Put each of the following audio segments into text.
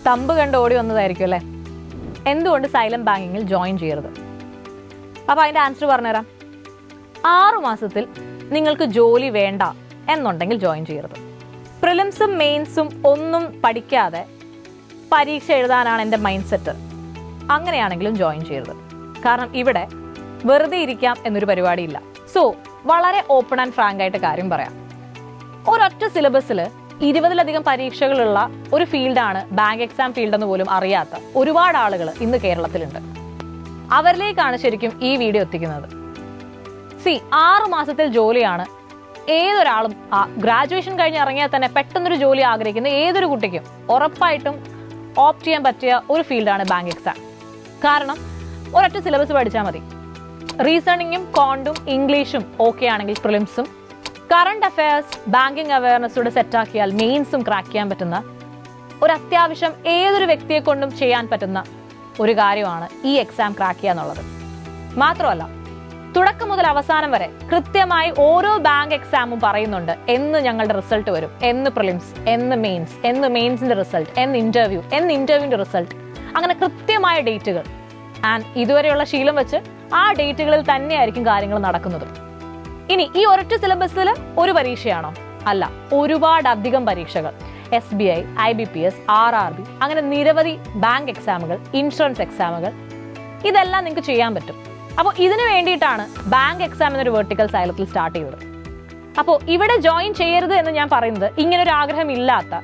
Thumb കണ്ട് ഓടി വന്നതായിരിക്കും അല്ലേ? എന്തുകൊണ്ട് സൈലന്റ് ബാങ്കിങ്ങിൽ ജോയിൻ ചെയ്യരുത്? അപ്പോൾ അതിൻ്റെ ആൻസർ പറഞ്ഞുതരാം. 6 മാസത്തിൽ നിങ്ങൾക്ക് ജോലി വേണ്ട എന്നുണ്ടെങ്കിൽ ജോയിൻ ചെയ്യരുത്. പ്രിലിംസും മെയിൻസും ഒന്നും പഠിക്കാതെ പരീക്ഷ എഴുതാനാണ് എൻ്റെ മൈൻഡ് സെറ്റ്, അങ്ങനെയാണെങ്കിലും ജോയിൻ ചെയ്യരുത്. കാരണം ഇവിടെ വെറുതെ ഇരിക്കാം എന്നൊരു പരിപാടിയില്ല. സോ വളരെ ഓപ്പൺ ആൻഡ് ഫ്രാങ്ക് ആയിട്ട് കാര്യം പറയാം. ഒരൊറ്റ സിലബസിൽ 20ലധികം പരീക്ഷകളുള്ള ഒരു ഫീൽഡാണ് ബാങ്ക് എക്സാം ഫീൽഡ് എന്ന് പോലും അറിയാത്ത ഒരുപാട് ആളുകൾ ഇന്ന് കേരളത്തിലുണ്ട്. അവരിലേക്കാണ് ശരിക്കും ഈ വീഡിയോ എത്തിക്കുന്നത്. 6 മാസത്തിൽ ജോലിയാണ് ഏതൊരാളും ഗ്രാജുവേഷൻ കഴിഞ്ഞ് ഇറങ്ങിയാൽ തന്നെ പെട്ടെന്നൊരു ജോലി ആഗ്രഹിക്കുന്ന ഏതൊരു കുട്ടിക്കും ഉറപ്പായിട്ടും ഓപ്റ്റ് ചെയ്യാൻ പറ്റിയ ഒരു ഫീൽഡാണ് ബാങ്ക് എക്സാം. കാരണം ഒരൊറ്റ സിലബസ് പഠിച്ചാൽ മതി. റീസണിങ്ങും കോണ്ടും ഇംഗ്ലീഷും ഓക്കെ ആണെങ്കിൽ പ്രിലിംസും, കറണ്ട് അഫയേഴ്സ് ബാങ്കിങ് അവയർനെസ്സോടെ സെറ്റാക്കിയാൽ മെയിൻസും ക്രാക്ക് ചെയ്യാൻ പറ്റുന്ന ഒരു അത്യാവശ്യം ഏതൊരു വ്യക്തിയെ കൊണ്ടും ചെയ്യാൻ പറ്റുന്ന ഒരു കാര്യമാണ് ഈ എക്സാം ക്രാക്ക് ചെയ്യുക എന്നുള്ളത്. മാത്രമല്ല തുടക്കം മുതൽ അവസാനം വരെ കൃത്യമായി ഓരോ ബാങ്ക് എക്സാമും പറയുന്നുണ്ട് എന്ന് ഞങ്ങളുടെ റിസൾട്ട് വരും, എന്ന് പ്രിലിംസ്, എന്ന് മെയിൻസ്, എന്ന് മെയിൻസിന്റെ റിസൾട്ട്, എന്ന് ഇന്റർവ്യൂവിന്റെ റിസൾട്ട്, അങ്ങനെ കൃത്യമായ ഡേറ്റുകൾ. ആൻഡ് ഇതുവരെയുള്ള ശീലം വെച്ച് ആ ഡേറ്റുകളിൽ തന്നെയായിരിക്കും കാര്യങ്ങൾ നടക്കുന്നത്. ഇനി ഈ ഒരൊറ്റ സിലബസിൽ ഒരു പരീക്ഷയാണോ? അല്ല, ഒരുപാടധികം പരീക്ഷകൾ, SBI, IBPS, RRB, അങ്ങനെ നിരവധി ബാങ്ക് എക്സാമുകൾ, ഇൻഷുറൻസ് എക്സാമുകൾ, ഇതെല്ലാം നിങ്ങൾക്ക് ചെയ്യാൻ പറ്റും. അപ്പോൾ ഇതിനു വേണ്ടിയിട്ടാണ് ബാങ്ക് എക്സാം എന്നൊരു വെർട്ടിക്കൽ സൈലത്തിൽ സ്റ്റാർട്ട് ചെയ്തത്. അപ്പോൾ ഇവിടെ ജോയിൻ ചെയ്യരുത് എന്ന് ഞാൻ പറയുന്നത് ഇങ്ങനൊരു ആഗ്രഹം ഇല്ലാത്ത,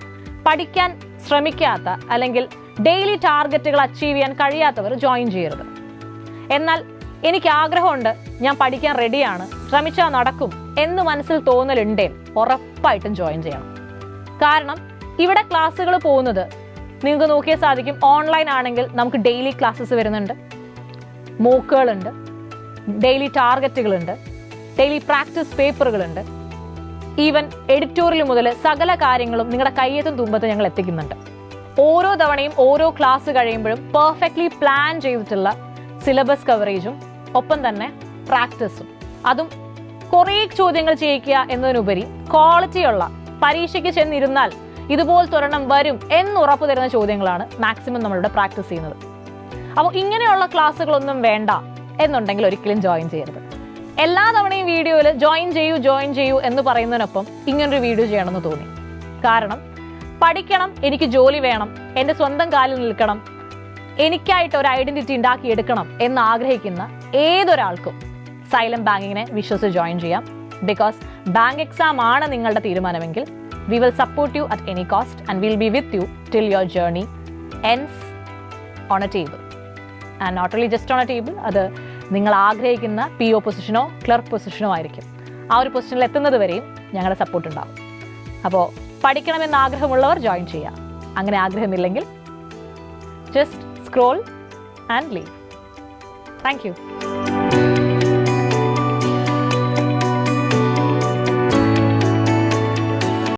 പഠിക്കാൻ ശ്രമിക്കാത്ത, അല്ലെങ്കിൽ ഡെയിലി ടാർഗറ്റുകൾ അച്ചീവ് ചെയ്യാൻ കഴിയാത്തവർ ജോയിൻ ചെയ്യരുത്. എന്നാൽ എനിക്ക് ആഗ്രഹമുണ്ട്, ഞാൻ പഠിക്കാൻ റെഡിയാണ്, ശ്രമിച്ചാൽ നടക്കും എന്ന് മനസ്സിൽ തോന്നലുണ്ടെങ്കിൽ ഉറപ്പായിട്ടും ജോയിൻ ചെയ്യണം. കാരണം ഇവിടെ ക്ലാസ്സുകൾ പോകുന്നത് നിങ്ങൾക്ക് നോക്കിയാൽ സാധിക്കും. ഓൺലൈൻ ആണെങ്കിൽ നമുക്ക് ഡെയിലി ക്ലാസ്സസ് വരുന്നുണ്ട്, മോക്കുകളുണ്ട്, ഡെയിലി ടാർഗറ്റുകളുണ്ട്, ഡെയിലി പ്രാക്ടീസ് പേപ്പറുകളുണ്ട്, ഈവൻ എഡിറ്റോറിയൽ മുതൽ സകല കാര്യങ്ങളും നിങ്ങളുടെ കയ്യെത്തും തുമ്പത്ത് ഞങ്ങൾ എത്തിക്കുന്നുണ്ട്. ഓരോ തവണയും ഓരോ ക്ലാസ് കഴിയുമ്പോഴും പെർഫെക്റ്റ്ലി പ്ലാൻ ചെയ്തിട്ടുള്ള സിലബസ് കവറേജും ഒപ്പം തന്നെ പ്രാക്ടീസും, അതും കുറേ ചോദ്യങ്ങൾ ചെയ്യിക്കുക എന്നതിനുപരി ക്വാളിറ്റിയുള്ള, പരീക്ഷയ്ക്ക് ചെന്നിരുന്നാൽ ഇതുപോലത്തെ ഒരെണ്ണം വരും എന്ന് ഉറപ്പു തരുന്ന ചോദ്യങ്ങളാണ് മാക്സിമം നമ്മളിവിടെ പ്രാക്ടീസ് ചെയ്യുന്നത്. അപ്പോൾ ഇങ്ങനെയുള്ള ക്ലാസ്സുകളൊന്നും വേണ്ട എന്നുണ്ടെങ്കിൽ ഒരിക്കലും ജോയിൻ ചെയ്യരുത്. എല്ലാ തവണയും വീഡിയോയിൽ ജോയിൻ ചെയ്യൂ എന്ന് പറയുന്നതിനൊപ്പം ഇങ്ങനൊരു വീഡിയോ ചെയ്യണമെന്ന് തോന്നി. കാരണം പഠിക്കണം, എനിക്ക് ജോലി വേണം, എൻ്റെ സ്വന്തം കാലിൽ നിൽക്കണം, എനിക്കായിട്ട് ഒരു ഐഡന്റിറ്റി ഉണ്ടാക്കിയെടുക്കണം എന്ന് ആഗ്രഹിക്കുന്ന ഏതൊരാൾക്കും സൈലന്റ് ബാങ്കിങ്ങിനെ വിശ്വസിച്ച് ജോയിൻ ചെയ്യാം. ബിക്കോസ് ബാങ്ക് എക്സാം ആണ് നിങ്ങളുടെ തീരുമാനമെങ്കിൽ we will support you at any cost and we'll be with you till your journey ends on a table. And not really just on a table, അത് നിങ്ങൾ ആഗ്രഹിക്കുന്ന PO പൊസിഷനോ clerk പൊസിഷനോ ആയിരിക്കും. ആ ഒരു പൊസിഷനിൽ എത്തുന്നത് വരെയും ഞങ്ങളുടെ സപ്പോർട്ട് ഉണ്ടാവും. അപ്പോൾ പഠിക്കണമെന്ന് ആഗ്രഹമുള്ളവർ ജോയിൻ ചെയ്യുക. അങ്ങനെ ആഗ്രഹമില്ലെങ്കിൽ just scroll and leave. Thank you.